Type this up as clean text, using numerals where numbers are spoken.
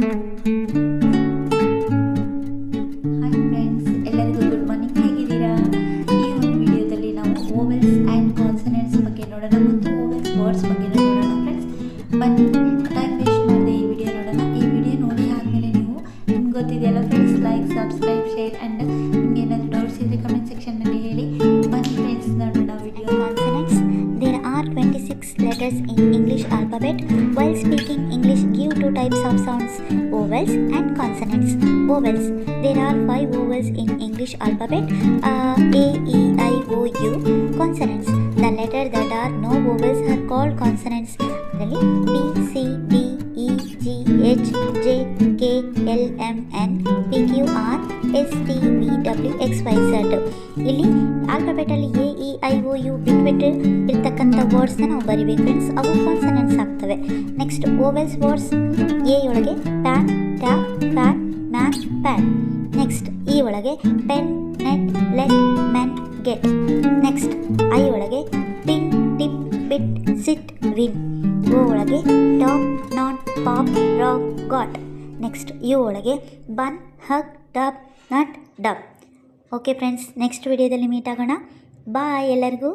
Hi friends, ಎಲ್ಲರಿಗೂ good morning. ಹೇಗಿದ್ದೀರಾ? ಈ ಒಂದು ವಿಡಿಯೋದಲ್ಲಿ ನಾವು ವೋವೆಲ್ಸ್ ಆ್ಯಂಡ್ ಕಾನ್ಸನೆಂಟ್ಸ್ ಬಗ್ಗೆ ನೋಡೋಣ ಮತ್ತು ವೋವೆಲ್ಸ್ ವರ್ಡ್ಸ್ ಬಗ್ಗೆ ನೋಡೋಣ ಫ್ರೆಂಡ್ಸ್. ಬನ್ನಿ, ಟೈಮ್ ವೇಸ್ಟ್ ಮಾಡದೆ ಈ ವಿಡಿಯೋ ನೋಡೋಣ. ಈ ವಿಡಿಯೋ ನೋಡಿ ಆದಮೇಲೆ ನಿಮ್ಗೆ ಗೊತ್ತಿದೆಯಲ್ಲ friends, like, subscribe, share and ನಿಮ್ಗೆ ಏನಾದರೂ ಡೌಟ್ಸ್ ಇದ್ದರೆ ಕಮೆಂಟ್ ಸೆಕ್ಷನ್ನಲ್ಲಿ ಹೇಳಿ. ಬನ್ನಿ ಫ್ರೆಂಡ್ಸ್, ನೋಡೋಣ video. Consonants. There are 26 letters in English alphabet. While speaking English, give two types of sounds: vowels and consonants. Vowels. There are 5 vowels in English alphabet: A, E, I, O, U. Consonants. The letters that are no vowels are called consonants. P, C, D, E, G, H, J, K, L, M, N, P, Q, R, S, T, V, W, X, Y, Z. ಇಲ್ಲಿ ಆಲ್ಫಾಬೆಟಲ್ಲಿ A E I O U ಬಿಟ್ಬಿಟ್ಟು ಇರ್ತಕ್ಕಂಥ ವರ್ಡ್ಸ್ನ ನಾವು ಬರಿಬೇಕು friends. ಅವು consonants ಆಗ್ತವೆ. Next vowels words. A ಒಳಗೆ pan, tap, fan, man, pan. Next E ಒಳಗೆ pen, net, let, men, get. Next I ಒಳಗೆ pin, tip, bit, sit, win. O ಒಳಗೆ top, not, pop, rock, got. Next U ಒಳಗೆ bun, hug, dub, nut, dub. Okay friends, next ವಿಡಿಯೋದಲ್ಲಿ meet ಆಗೋಣ. Bye ಎಲ್ಲರಿಗೂ.